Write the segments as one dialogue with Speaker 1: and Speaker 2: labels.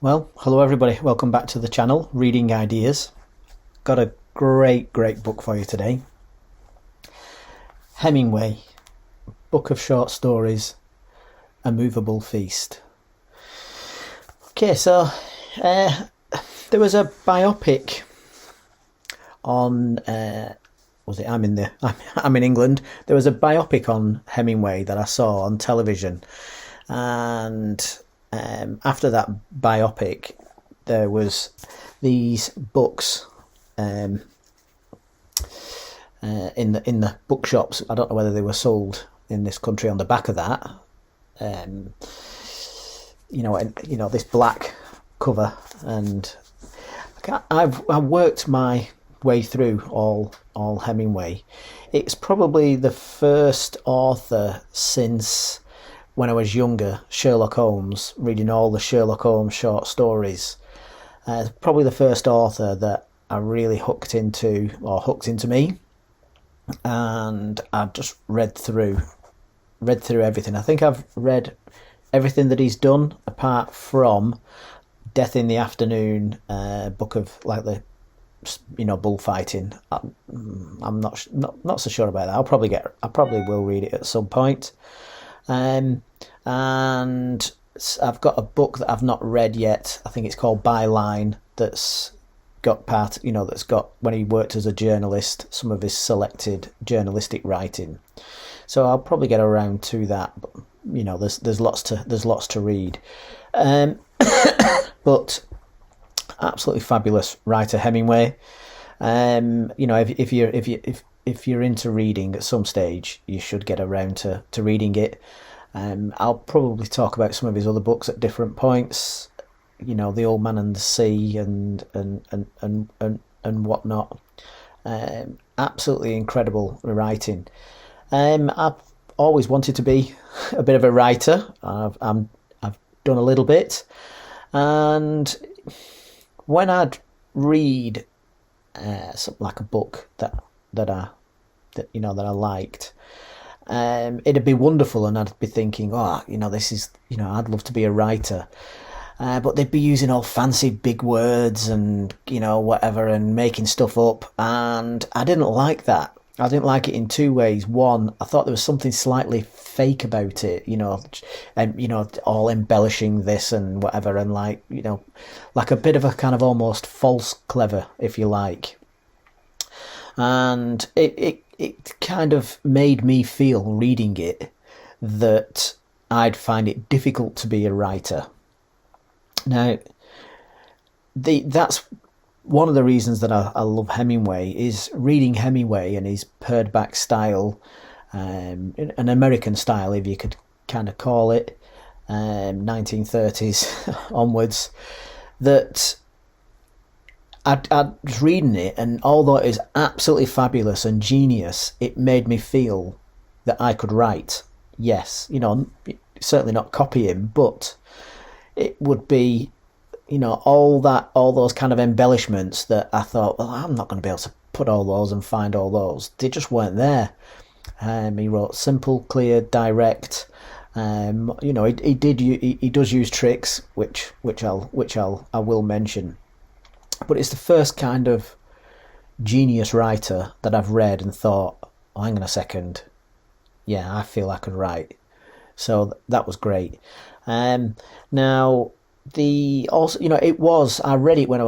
Speaker 1: Well, hello everybody. Welcome back to the channel, Reading Ideas. Got a great book for you today. Hemingway, book of short stories, A Movable Feast. Okay, so there was a biopic on. Was it? I'm in England. There was a biopic on Hemingway that I saw on television, and after that biopic, there was these books um, in the bookshops. I don't know whether they were sold in this country on the back of that. Um, this black cover, and I've worked my way through all Hemingway. It's probably the first author since when I was younger, Sherlock Holmes, reading all the Sherlock Holmes short stories. Probably the first author that I really hooked into me, and I've just read through everything. I think I've read everything that he's done apart from Death in the Afternoon, book of like the bullfighting. I'm not so sure about that. I probably will read it at some point. And I've got a book that I've not read yet. I think it's called Byline. That's got when he worked as a journalist, some of his selected journalistic writing. So I'll probably get around to that. But, there's lots to read. But absolutely fabulous writer, Hemingway. If you're into reading at some stage, you should get around to reading it. I'll probably talk about some of his other books at different points. The Old Man and the Sea and whatnot. Absolutely incredible writing. I've always wanted to be a bit of a writer. I've done a little bit, and when I'd read something like a book that I liked, it'd be wonderful, and I'd be thinking, this is, I'd love to be a writer. But they'd be using all fancy big words and, whatever, and making stuff up. And I didn't like that. I didn't like it in two ways. One, I thought there was something slightly fake about it, and, all embellishing this and whatever. And like a bit of a kind of almost false clever, if you like. And it kind of made me feel, reading it, that I'd find it difficult to be a writer. Now, that's one of the reasons that I love Hemingway, is reading Hemingway and his pared back style, an American style, if you could kind of call it, 1930s onwards, that I was reading it, and although it is absolutely fabulous and genius, it made me feel that I could write. Yes, certainly not copy him, but it would be, all those kind of embellishments that I thought, well, I'm not going to be able to put all those and find all those. They just weren't there. He wrote simple, clear, direct. He does use tricks, which I will mention. But it's the first kind of genius writer that I've read and thought, oh, hang on a second, yeah, I feel I could write. So that was great. Now, I read it when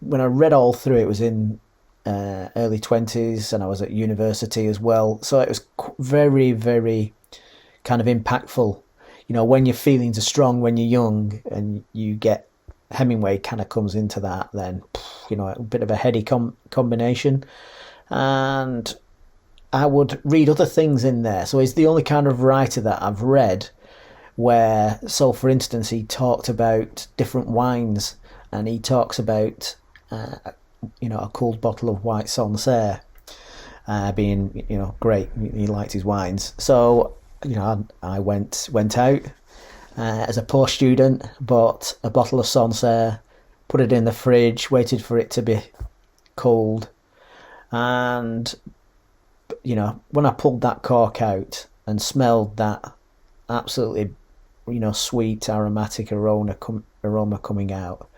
Speaker 1: when I read all through, it was in early 20s, and I was at university as well. So it was very, very kind of impactful. When your feelings are strong when you're young, and you get Hemingway kind of comes into that, then, a bit of a heady combination. And I would read other things in there. So he's the only kind of writer that I've read where, so for instance, he talked about different wines, and he talks about, a cooled bottle of white Sancerre being, great. He liked his wines. So, I went out as a poor student, bought a bottle of Sancerre, put it in the fridge, waited for it to be cold, and when I pulled that cork out and smelled that absolutely sweet aromatic aroma coming out.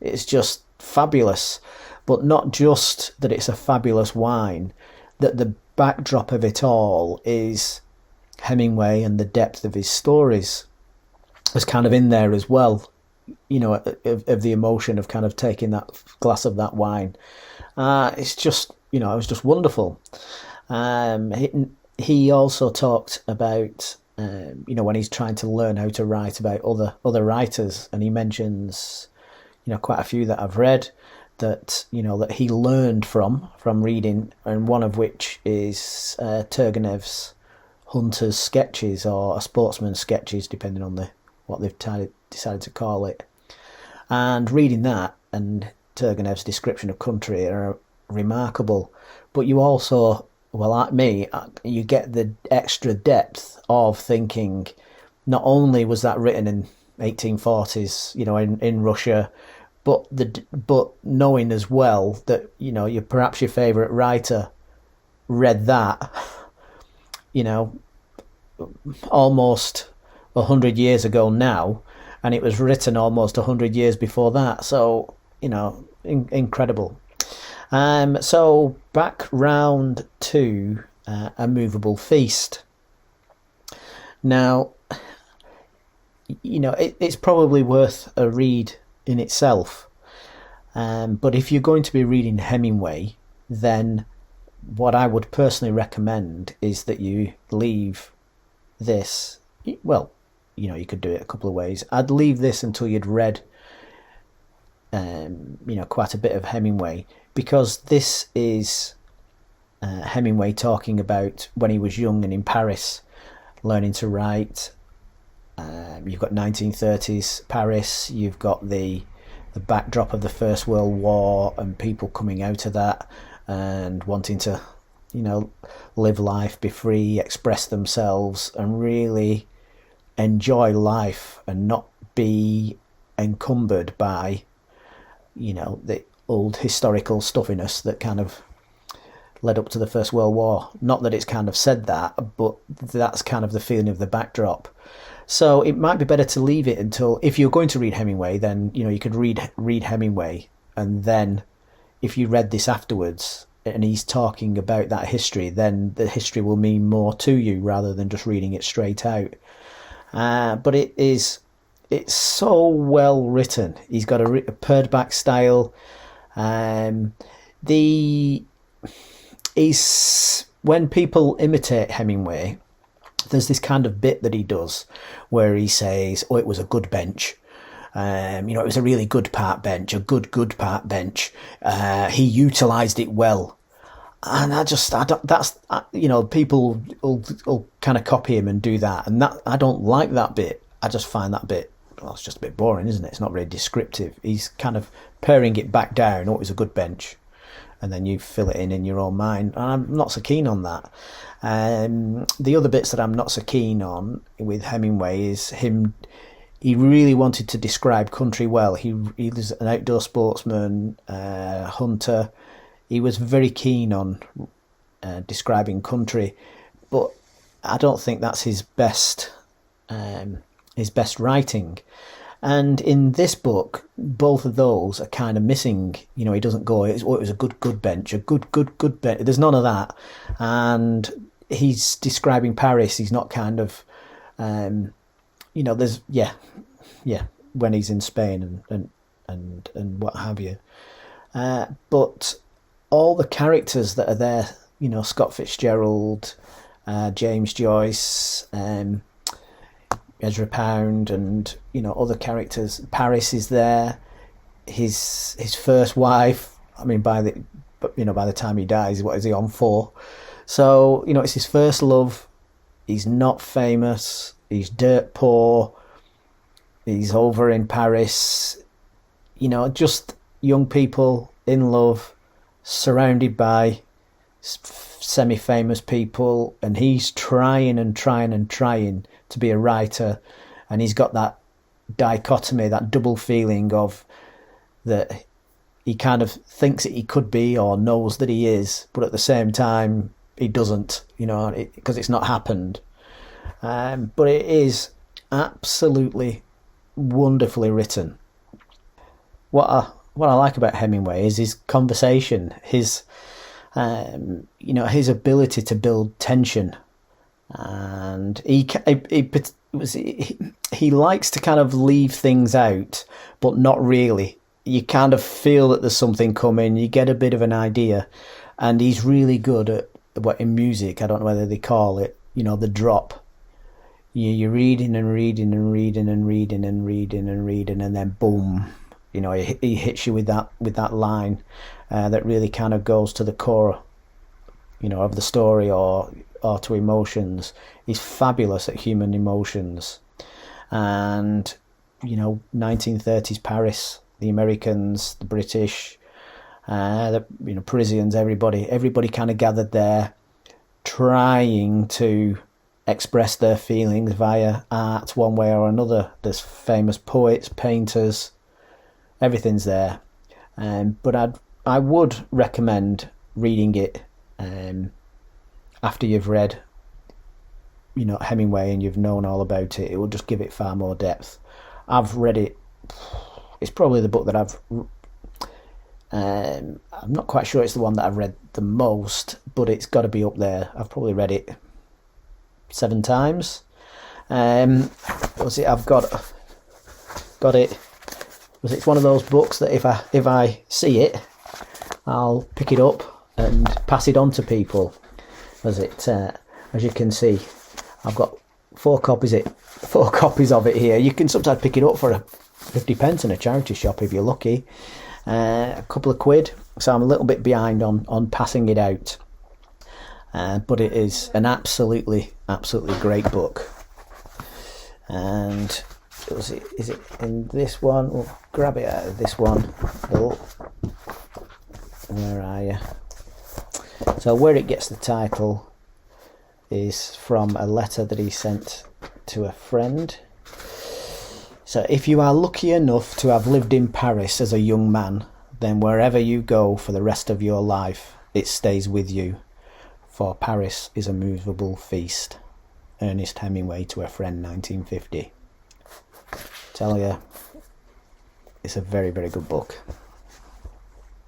Speaker 1: It's just fabulous. But not just that it's a fabulous wine, that the backdrop of it all is Hemingway and the depth of his stories was kind of in there as well, of the emotion of kind of taking that glass of that wine. It's just, it was just wonderful. He also talked about, when he's trying to learn how to write about other writers, and he mentions, quite a few that I've read that, that he learned from reading, and one of which is Turgenev's Hunter's Sketches, or a Sportsman's Sketches, depending on what they've decided to call it. And reading that and Turgenev's description of country are remarkable. But you also, well, like me, you get the extra depth of thinking, not only was that written in 1840s, in Russia, but knowing as well that, perhaps your favourite writer read that, almost 100 years ago now, and it was written almost 100 years before that. So, incredible. So back round to A Moveable Feast. Now, it's probably worth a read in itself. But if you're going to be reading Hemingway, then what I would personally recommend is that you leave this. Well, you could do it a couple of ways. I'd leave this until you'd read, quite a bit of Hemingway, because this is Hemingway talking about when he was young and in Paris, learning to write. You've got 1930s Paris, you've got the backdrop of the First World War and people coming out of that and wanting to, live life, be free, express themselves, and really enjoy life and not be encumbered by, the old historical stuffiness that kind of led up to the First World War. Not that it's kind of said that, but that's kind of the feeling of the backdrop. So it might be better to leave it until, if you're going to read Hemingway, then, you could read Hemingway, and then if you read this afterwards and he's talking about that history, then the history will mean more to you rather than just reading it straight out. But it's so well written. He's got a pared back style. When people imitate Hemingway, there's this kind of bit that he does where he says, "Oh, it was a good bench. It was a really good park bench, a good park bench. He utilised it well." And people will kind of copy him and do that. And that, I don't like that bit. I just find that bit, well, it's just a bit boring, isn't it? It's not very descriptive. He's kind of paring it back down. "Oh, it was a good bench." And then you fill it in your own mind. And I'm not so keen on that. The other bits that I'm not so keen on with Hemingway is he really wanted to describe country well. He was an outdoor sportsman, hunter. He was very keen on describing country, but I don't think that's his best writing. And in this book, both of those are kind of missing. He doesn't go, "It was a good bench, a good bench." There's none of that. And he's describing Paris. He's not kind of, there's, when he's in Spain and what have you. But all the characters that are there, Scott Fitzgerald, James Joyce, Ezra Pound, and other characters. Paris is there. His first wife. I mean, by the time he dies, what is he on for? So it's his first love. He's not famous. He's dirt poor. He's over in Paris. Just young people in love, surrounded by semi-famous people, and he's trying to be a writer, and he's got that dichotomy, that double feeling of that he kind of thinks that he could be or knows that he is, but at the same time he doesn't, because it's not happened. But it is absolutely wonderfully written. What I like about Hemingway is his conversation, his his ability to build tension, and he likes to kind of leave things out, but not really. You kind of feel that there's something coming. You get a bit of an idea, and he's really good at what in music. I don't know whether they call it, the drop. You're reading and reading and reading and reading and reading and reading, and then boom, he hits you with that line that really kind of goes to the core, of the story or to emotions. He's fabulous at human emotions, and 1930s Paris, the Americans, the British, the Parisians, everybody kind of gathered there, trying to express their feelings via art one way or another. There's famous poets, painters, everything's there. But I would recommend reading it after you've read Hemingway and you've known all about it. It will just give it far more depth. I've read it. It's probably the book that I'm not quite sure it's the one that I've read the most, but it's got to be up there. I've probably read it 7 times. I've got it. It's one of those books that if I see it, I'll pick it up and pass it on to people. As you can see, I've got 4 copies of it here. You can sometimes pick it up for 50p in a charity shop if you're lucky. A couple of quid. So I'm a little bit behind on passing it out. But it is an absolutely great book. And is it in this one? We'll grab it out of this one. Oh, where are you? So where it gets the title is from a letter that he sent to a friend. So if you are lucky enough to have lived in Paris as a young man, then wherever you go for the rest of your life, it stays with you. For Paris is a movable feast. Ernest Hemingway to a friend, 1950. Tell you, it's a very, very good book.